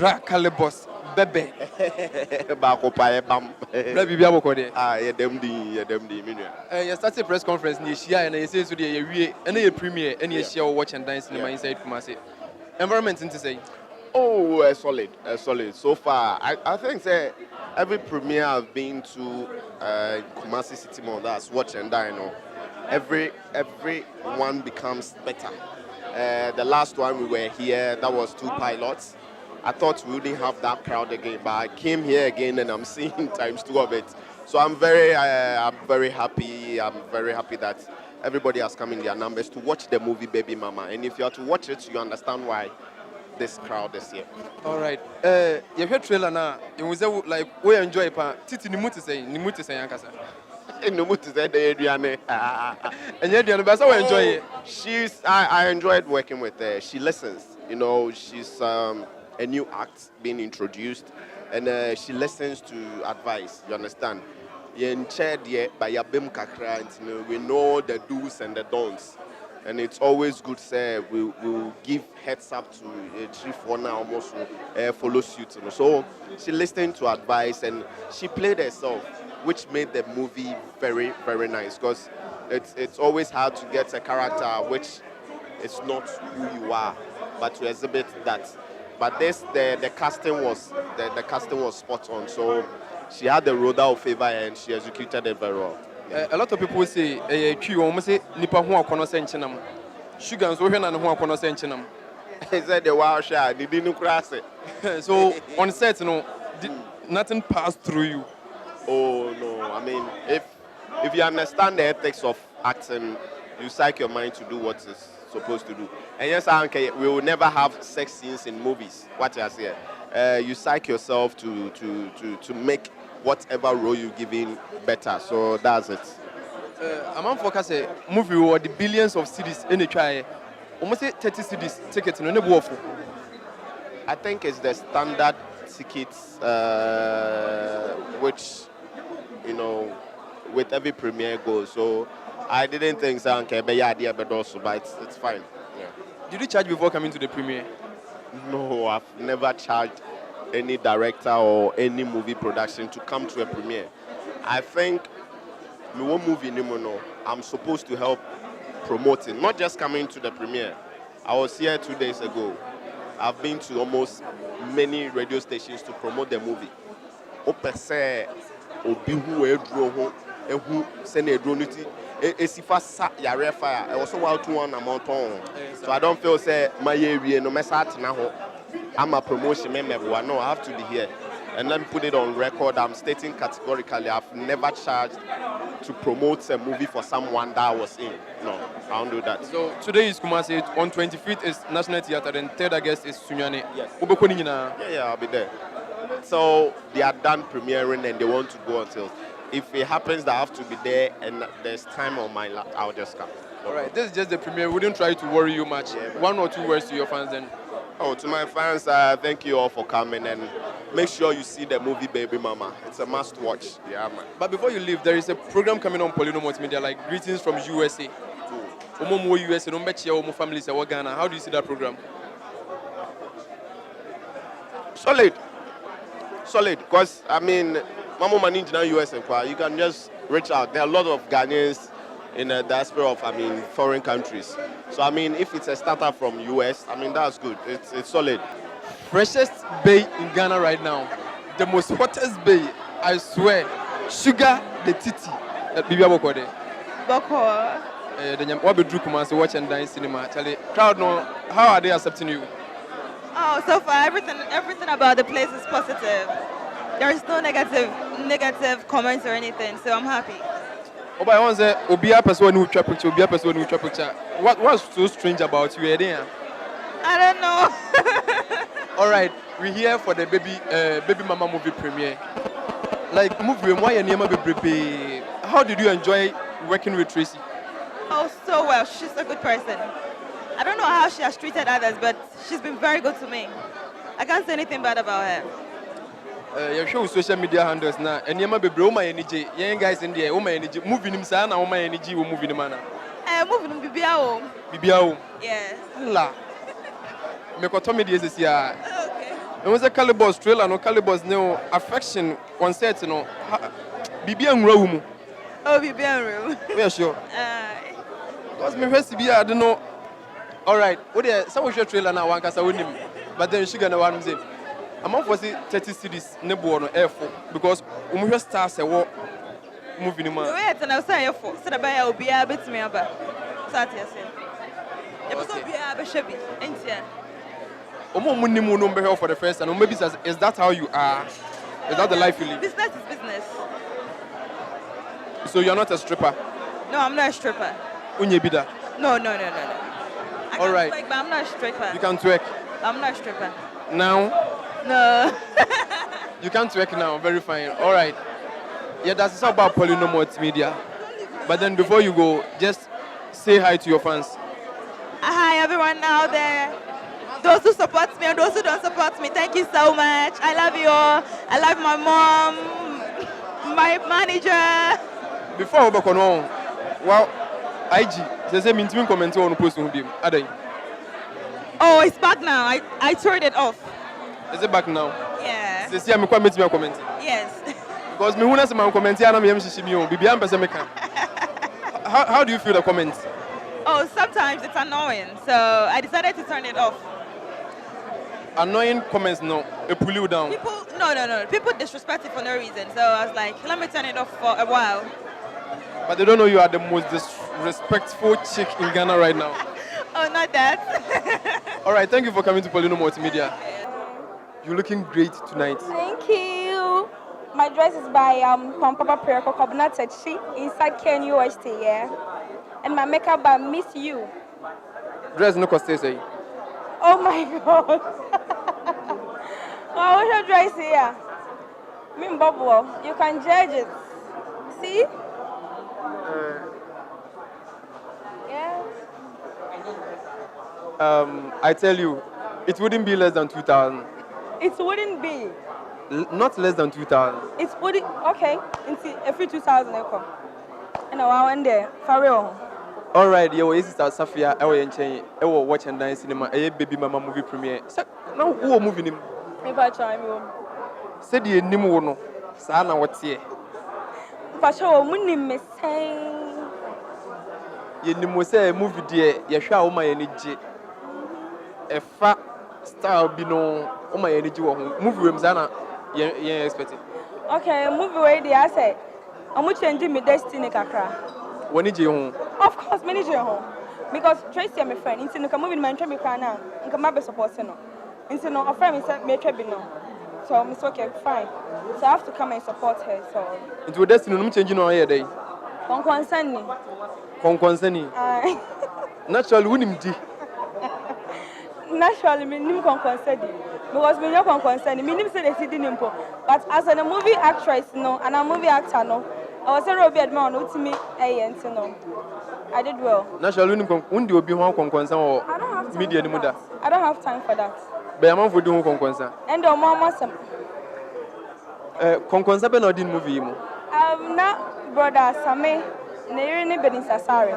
Bra Calibos, Bebe. Bakopa bam. Baby Biabokode. Ah, yeah, them the minute. You started press conference near Shia and I say to the any premiere, any share watch and dine cinema inside Kumasi. Environment to say. Oh, solid. So far, I think say every premiere I've been to Kumasi City Mall, that's watch and dine. Every one becomes better. The last one we were here, that was 2 pilots. I thought we wouldn't have that crowd again, but I came here again and I'm seeing ×2 of it. So I'm very happy. I'm very happy that everybody has come in their numbers to watch the movie Baby Mama. And if you are to watch it, you understand why this crowd is here. All right. You heard trailer now. It was like we enjoy it. Titi nimuti say yankasa. Nimuti say the Adriane. And Adriane, but I enjoy it. I enjoyed working with her. She listens. You know, she's a new act being introduced, and she listens to advice. You understand? We know the do's and the don'ts. And it's always good, say, we'll give heads up to 3-4 now almost follow suit. So she listened to advice and she played herself, which made the movie very, very nice. Because it's always hard to get a character which is not who you are, but to exhibit that. But the casting was spot on. So she had the role of favor and she executed it very well. A lot of people say, almost say, Nipa who are connoisseur. Sugar and so who are connoisseur. He said the wild shot, they didn't cross it. So, on set, nothing passed through you. Oh, no. I mean, if you understand the ethics of acting, you psych your mind to do what it's supposed to do. And yes, we will never have sex scenes in movies. What you say? You psych yourself to make whatever role you give in better. So that's it. I'm on focus a movie or the billions of cities in the try. Almost 30 cities tickets in the waffle. I think it's the standard tickets, which, you know, with every premiere goes. So I didn't think so, but also, but it's fine. Yeah. Did you charge before coming to the premiere? No, I've never charged any director or any movie production to come to a premiere. I think we won't move anymore. I'm supposed to help promoting, not just coming to the premiere. I was here 2 days ago. I've been to almost many radio stations to promote the movie. So I don't feel say my area no matter I'm a promotion member. No, I have to be here. And let me put it on record. I'm stating categorically, I've never charged to promote a movie for someone that I was in. No, I don't do that. So today is Kumasi. On 25th is National Theatre, and 3rd August is Sunyani. Yes. Yeah, I'll be there. So they are done premiering and they want to go until. If it happens that I have to be there and there's time on my lap, I'll just come. All right, this is just the premiere. We wouldn't try to worry you much. Yeah, 1 or 2 words to your fans then. Oh, to my fans, thank you all for coming and make sure you see the movie Baby Mama. It's a must watch. Yeah, man. But before you leave, there is a program coming on Poleeno Multimedia, like Greetings from USA. USA, families in Ghana. How do you see that program? Solid. Because, I mean, Mama Maninja US Inquiry, you can just reach out. There are a lot of Ghanaians in the diaspora of, foreign countries. So, if it's a startup from US, that's good. It's solid. Freshest bay in Ghana right now. The most hottest bay, I swear. Sugar the titi. Bibi Abokode. Boko. What be Kumasi watch and dine cinema? Charlie, crowd know how are they accepting you? Oh, so far everything about the place is positive. There is no negative comments or anything, so I'm happy. Oh, but I want to say, Obia person who trap picture. What's so strange about you, Edia? I don't know. All right, we're here for the baby mama movie premiere. Like movie, why your name baby? How did you enjoy working with Tracy? Oh, so well. She's a good person. I don't know how she has treated others, but she's been very good to me. I can't say anything bad about her. You show social media handles now, and you might be bro my energy. Young guys in there, my energy, moving him, son, my energy will move in the manner. Moving him, Bibiao. Bibiao. Yes. La. Mekotomi this year. Okay. And was a Calibos trailer, no Calibos, no affection, one set, no. Bibian room. Oh, we be in room. Yeah, sure. Because me first be, I don't know. All right, what the some of your trailer now, one cast I wouldn't. But then she gonna want to say, I'm on for 30 cities, nebo no airful because we stars a walk moving in my. Wait, and I'll say for so the buyer will be a bit me about. Saturday. Episode be a bit ain't ya? For the first and maybe is that how you are? Is that the life you live? Business is business. So you're not a stripper? No, I'm not a stripper. Unyebida? No. All right. Twerk, but I'm not a stripper. You can twerk? I'm not a stripper. Now? No. You can't twerk now. Very fine. All right. Yeah, that's all about Poleeno Multimedia. But then before you go, just say hi to your fans. Hi, everyone out there. Those who support me and those who don't support me, thank you so much. I love you all. I love my mom, my manager. Before we go on, well, IG, say me to comment on post on him. Oh, it's back now. I turned it off. Is it back now? Yeah. Say I'm going to comment. Yes. Because me who my comment here, I'm Bibian Pesemeka. How do you feel the comments? Oh, sometimes it's annoying, so I decided to turn it off. Annoying comments, no. It pull you down. No. People disrespect it for no reason, so I was like, let me turn it off for a while. But they don't know you are the most disrespectful chick in Ghana right now. Oh, not that. All right, thank you for coming to Poleeno Multimedia. You're looking great tonight. Thank you. My dress is by Papa Perko Kobnatachi inside Ken UST, yeah. And my makeup by Miss You. Dress no cost say. Oh my God. Oh, what's your dress here? Me Bobo, you can judge it. See? Yeah. I tell you, it wouldn't be less than 2,000. It wouldn't be. Not less than 2,000. It wouldn't. Okay. Until every 2,000 echo. And I went there for real. All right, yeah, this is Safina. I will watch and dance cinema. A baby mama movie premiere. Now who movie him? Maybe I try me. Said the name no. Sana what's here? For sure, money missing. You know, say movie dear. You shall my energy. A fat style be no. Oh my energy. Movie room Zana. Yeah, expecting. Okay, movie where they are say. I'm changing my destiny, kakra. When did you home? Of course, manager home. Because Tracy is my friend. Into no come moving my travel now. And come up support no. Into no a friend is my travel no. So I'm okay, fine. So I have to come and support her. So. Into destiny, no changing on here day. Concern me. Naturally, wouldn't do. Naturally, me nim concern because me no concern. Me nim say the city nimpo. But as a movie actress no, and a movie actor no. I was a Robert man who to me no. I did well. Naturally, when do you be one concern or media anymore? I don't have time for that. But I'm for doing concern. And the mama some. Concern but not in movie. Not brother Same. Near any Benin Sasari.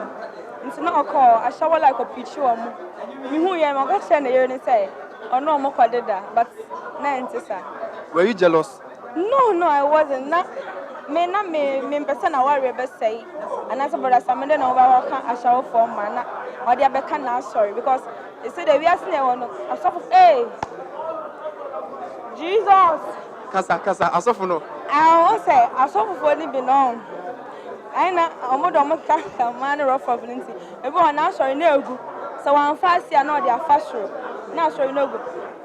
It's not a call. I shower like a picture. Me who I am going to send a year and say, or no more that, but were you jealous? No, I wasn't. Me person I worry about say, and as a brother, some men over a shower for man, or the other now sorry because they say that we are seeing a sort of hey, Jesus. Casa, I saw no. I won't say I saw for only be known. I know almost a man rough of Lindsay. Everyone now sorry no good. So I'm fast here now they are fast through. Now sorry no good.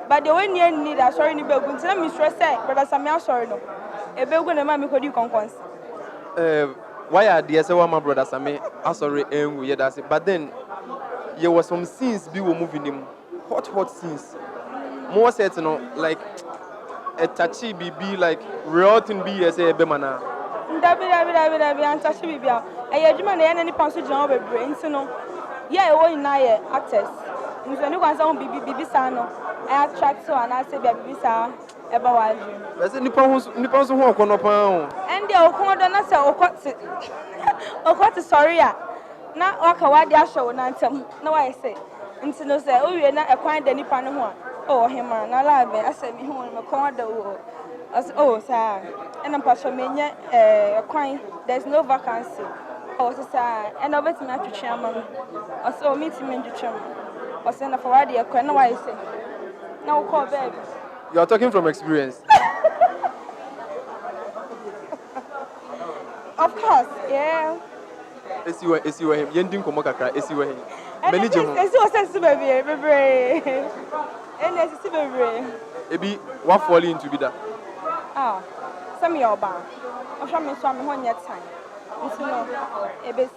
But the way near need a sorry no good. Tell me stress say, brother Samuel sorry no. A big one mammy could you conquest. Why are the SWA my brother Sammy? I sorry, yeah, that's it. But then there was some scenes be were moving him. Hot scenes. More said, you know, like a touchy be like rotten be as a bemana. David, and touchy be a Yajiman and any passage of a brain, so no. Yeah, all in actors. In the new one's own BB Sano. I attract so and I say BB Sa. About that's a Nippon who walk on a pound. And the Okonda say, oh, what sorry, not walk away the show, and no, I say. Into no say, oh, you're not acquired any Nippon one. oh him man na la be asem me hu me kon da wo as oh sir and I'm passion me nya there's no vacancy oh sir and obeti me atwetwe ama also meet me ndwetwe o say na forward e kwa na why say na wo call baby. You are talking from experience. Of course, yeah. Esi wa him yendin komo kakra esi wa him. Many jemo. Esi o say baby bebre. Ene esi bebre. Ebi what fall into be that. Ah. Some your ba. O sha me so me ho nyɛ time. Nti no ebesi.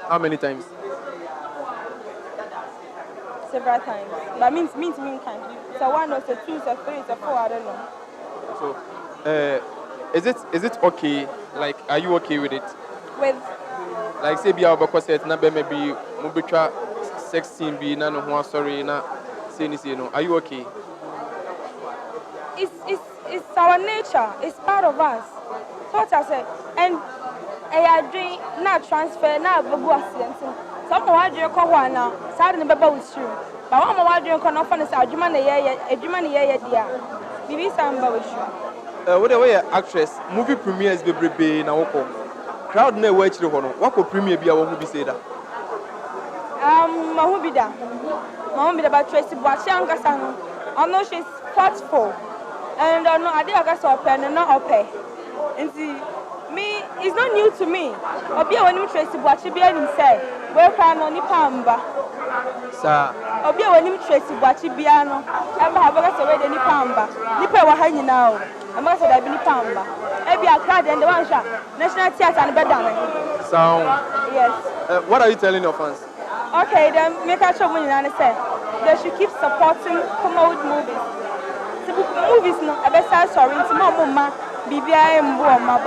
How many times? Several times. But mean kind. So one or so two or three or four, I don't know. So is it okay? Like are you okay with it? With like say be our set na be maybe mo betwa 16 be na no ho sorry na say ni say no. Are you okay? It's our nature. It's part of us. So what I say, and I dream not transfer na bugu accident. Some more dream ko ho na sad ne beba usuru. But one more dream ko no fa ne say adwuma na ye dia. Bibi samba usuru. What the way actress movie premieres be brebe na woko. Crowd na we chire ho no. Wako premiere bia wo hu bi say that. Mahu bi da ba Tracy Boachi angasa no. I know she's thoughtful. And I know I did agasa open and not open. Me, it's not new to me. Obi when you Tracy Boachi bia nim say, we can no nipa amba. Sir. Obi when you Tracy Boachi bia no, amba ha bagasa we de nipa amba. Nipa wa ha nyina o. Amba say da bi nipa amba. E bia crowd and the one sha National Theatre and better. Sound. Yes. What are you telling your fans? Okay, then make a show when you say they should keep supporting Kumawood movies. Movies no, I better sorry, it's more mama, BBI and Boma,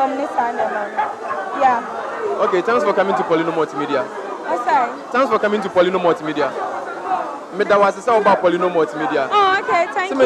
yeah. Okay, thanks for coming to Poleeno Multimedia. Sorry. Thanks for coming to Poleeno Multimedia. That was about Poleeno Multimedia. Oh, okay, thank you. Me